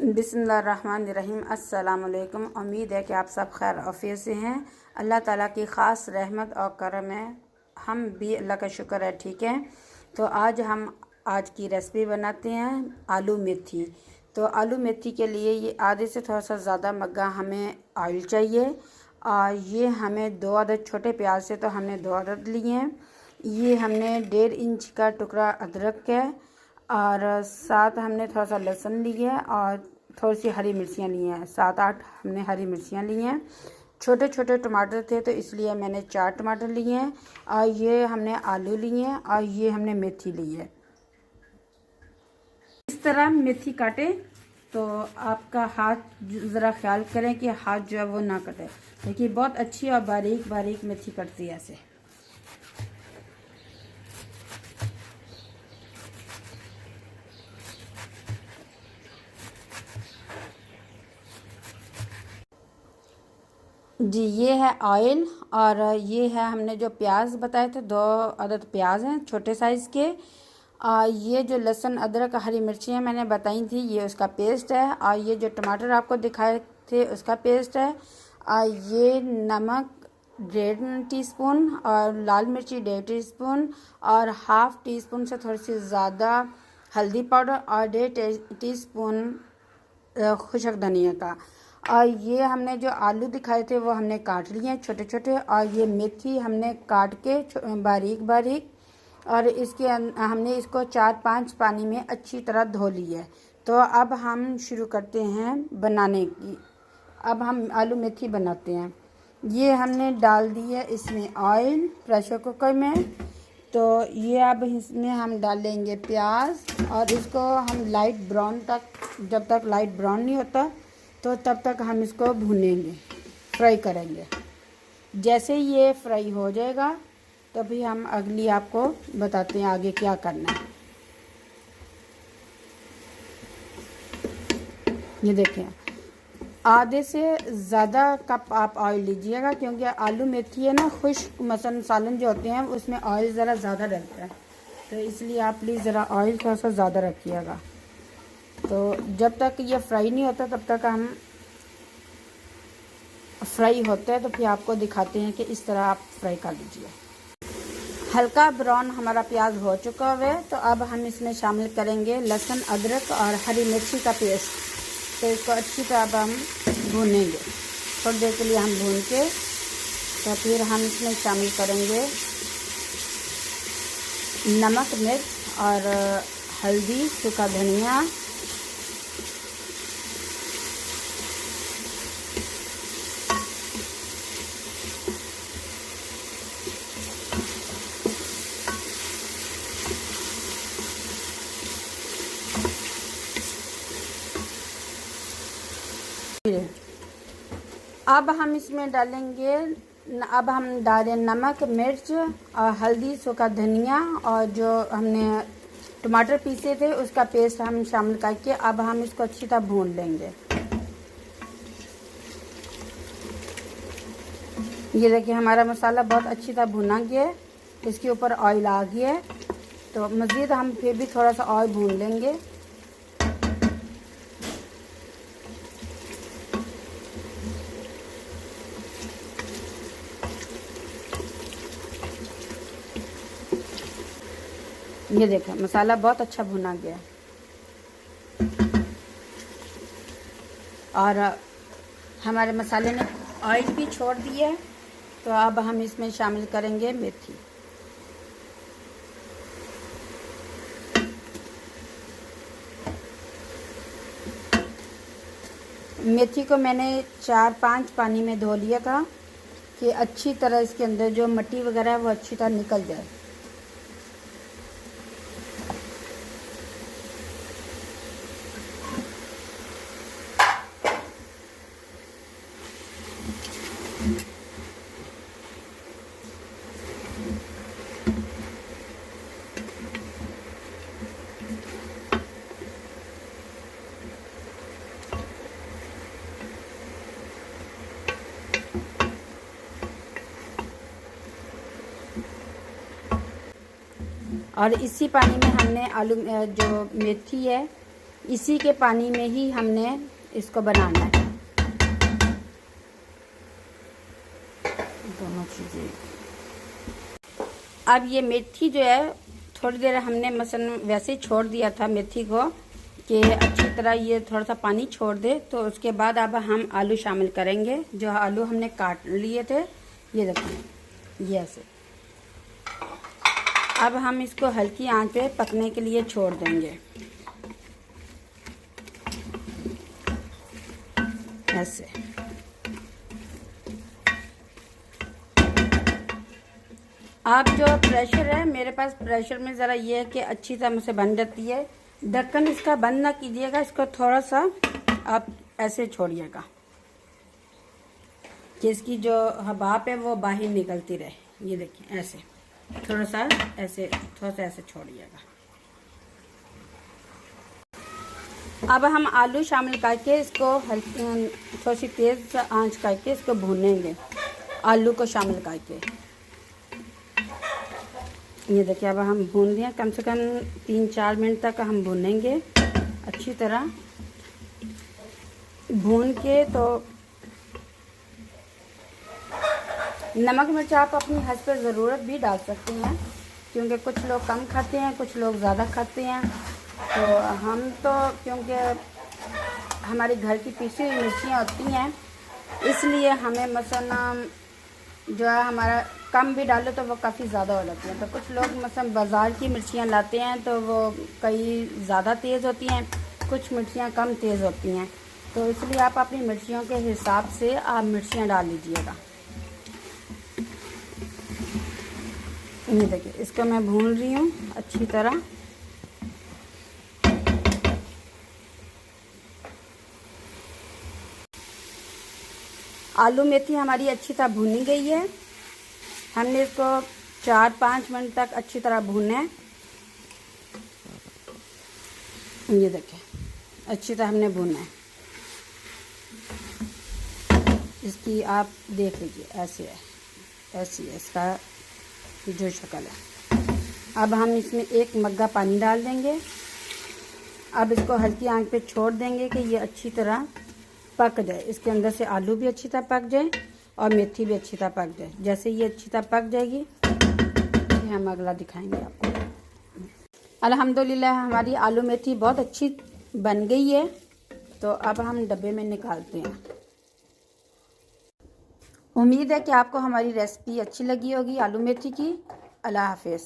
बिस्मिल्लाहिर्रहमानिर्रहीम। अस्सलामुअलैकुम। उम्मीद है कि आप सब खैर आफियत से हैं। अल्लाह ताला की ख़ास रहमत और करम है, हम भी अल्लाह का शुक्र है ठीक है। तो आज की रेसिपी बनाते हैं आलू मेथी। तो आलू मेथी के लिए ये आधे से थोड़ा सा ज़्यादा मग्गा हमें ऑयल चाहिए। और ये हमें 2 अदद छोटे प्याज से तो हमने 2 अदद लिए हैं। ये हमने 1.5 इंच का टुकड़ा अदरक है और साथ हमने थोड़ा सा लहसुन लिया है और थोड़ी सी हरी मिर्चियाँ ली हैं। 7-8 हमने हरी मिर्चियाँ ली हैं। छोटे छोटे टमाटर थे तो इसलिए मैंने 4 टमाटर लिए हैं। और ये हमने आलू लिए हैं और ये हमने मेथी ली है। इस तरह मेथी काटे तो आपका हाथ ज़रा ख्याल करें कि हाथ जो है वो ना कटे। देखिए बहुत अच्छी और बारीक बारीक मेथी कटती है ऐसे। जी ये है ऑयल और ये है हमने जो प्याज बताए थे 2 अदद प्याज हैं छोटे साइज़ के। ये जो लहसुन अदरक हरी मिर्चियाँ मैंने बताई थी ये उसका पेस्ट है। और ये जो टमाटर आपको दिखाए थे उसका पेस्ट है। ये नमक 1.5 टीस्पून और लाल मिर्ची 1.5 टीस्पून और हाफ़ टी स्पून से थोड़ी सी ज़्यादा हल्दी पाउडर और 1.5 टीस्पून खुशक धनिया का। और ये हमने जो आलू दिखाए थे वो हमने काट लिए हैं छोटे छोटे। और ये मेथी हमने काट के बारीक बारीक और हमने इसको 4-5 पानी में अच्छी तरह धो लिया है। तो अब हम शुरू करते हैं बनाने की। अब हम आलू मेथी बनाते हैं। ये हमने डाल दी है इसमें ऑयल प्रेशर कुकर में। तो ये अब इसमें हम डालेंगे प्याज और इसको हम लाइट ब्राउन तक, जब तक लाइट ब्राउन नहीं होता तो तब तक हम इसको भूनेंगे, फ्राई करेंगे। जैसे ये फ्राई हो जाएगा तभी हम अगली आपको बताते हैं आगे क्या करना है। ये देखें आधे से ज़्यादा कप आप ऑयल लीजिएगा क्योंकि आलू मेथी है ना, खुश्क मसन सालन जो होते हैं उसमें ऑयल ज़रा ज़्यादा डलता है। तो इसलिए आप प्लीज़ ज़रा ऑयल थोड़ा सा ज़्यादा रखिएगा। तो जब तक ये फ्राई नहीं होता तब तक हम फ्राई होता है तो फिर आपको दिखाते हैं कि इस तरह आप फ्राई कर लीजिए। हल्का ब्राउन हमारा प्याज हो चुका है तो अब हम इसमें शामिल करेंगे लहसुन अदरक और हरी मिर्ची का पेस्ट। तो इसको अच्छी तरह हम भूनेंगे, थोड़ी देर के लिए हम भून के तो फिर हम इसमें शामिल करेंगे नमक मिर्च और हल्दी सूखा धनिया। अब हम इसमें डालेंगे, अब हम डालें नमक मिर्च और हल्दी सूखा धनिया और जो हमने टमाटर पीसे थे उसका पेस्ट हम शामिल करके अब हम इसको अच्छी तरह भून लेंगे। ये देखिए हमारा मसाला बहुत अच्छी तरह भुना गया है, इसके ऊपर ऑयल आ गया है। तो मज़ीद हम फिर भी थोड़ा सा ऑयल भून लेंगे। ये देखें मसाला बहुत अच्छा भुना गया और हमारे मसाले ने ऑयल भी छोड़ दिया है। तो अब हम इसमें शामिल करेंगे मेथी। मेथी को मैंने 4-5 पानी में धो लिया था कि अच्छी तरह इसके अंदर जो मिट्टी वगैरह है वो अच्छी तरह निकल जाए। और इसी पानी में हमने आलू जो मेथी है इसी के पानी में ही हमने इसको बनाना है, दोनों चीज़ें। अब ये मेथी जो है थोड़ी देर हमने मसलन वैसे ही छोड़ दिया था मेथी को कि अच्छी तरह ये थोड़ा सा पानी छोड़ दे। तो उसके बाद अब हम आलू शामिल करेंगे। जो आलू हमने काट लिए थे, ये देखिए, ये ऐसे। अब हम इसको हल्की आंच पे पकने के लिए छोड़ देंगे, ऐसे। आप जो प्रेशर है, मेरे पास प्रेशर में ज़रा ये है कि अच्छी तरह से बन जाती है। ढक्कन इसका बंद ना कीजिएगा, इसको थोड़ा सा आप ऐसे छोड़िएगा कि इसकी जो हवा है वो बाहर निकलती रहे। ये देखिए, ऐसे थोड़ा सा ऐसे छोड़िएगा। अब हम आलू शामिल करके इसको हल्की थोड़ी सी तेज़ आंच करके इसको भूनेंगे, आलू को शामिल करके। ये देखिए, अब हम भून दिए, कम से कम 3-4 मिनट तक हम भूनेंगे अच्छी तरह भून के। तो नमक मिर्च आप अपनी हस्ब ज़रूरत भी डाल सकते हैं, क्योंकि कुछ लोग कम खाते हैं, कुछ लोग ज़्यादा खाते हैं। तो हम तो क्योंकि हमारे घर की पीसी हुई मिर्चियाँ होती हैं, इसलिए हमें मसलन जो है हमारा कम भी डालो तो वो काफ़ी ज़्यादा हो जाती हैं। तो कुछ लोग मसलन बाज़ार की मिर्चियाँ लाते हैं तो वो कई ज़्यादा तेज़ होती हैं, कुछ मिर्चियाँ कम तेज़ होती हैं। तो इसलिए आप अपनी मिर्चियों के हिसाब से आप मिर्चियाँ डाल लीजिएगा। ये देखिए, इसको मैं भून रही हूँ अच्छी तरह। आलू मेथी हमारी अच्छी तरह भुनी गई है। हमने इसको 4-5 मिनट तक अच्छी तरह भूना है। ये देखिए, अच्छी तरह हमने भूना है। इसकी आप देख लीजिए, ऐसे है, ऐसी है इसका जो शक्ल है। अब हम इसमें 1 मग्गा पानी डाल देंगे। अब इसको हल्की आंच पे छोड़ देंगे कि ये अच्छी तरह पक जाए, इसके अंदर से आलू भी अच्छी तरह पक जाए और मेथी भी अच्छी तरह पक जाए। जैसे ये अच्छी तरह पक जाएगी, हम अगला दिखाएंगे आपको। अल्हम्दुलिल्लाह हमारी आलू मेथी बहुत अच्छी बन गई है। तो अब हम डब्बे में निकालते हैं। उम्मीद है कि आपको हमारी रेसिपी अच्छी लगी होगी आलू मेथी की। अल्लाह हाफिज़।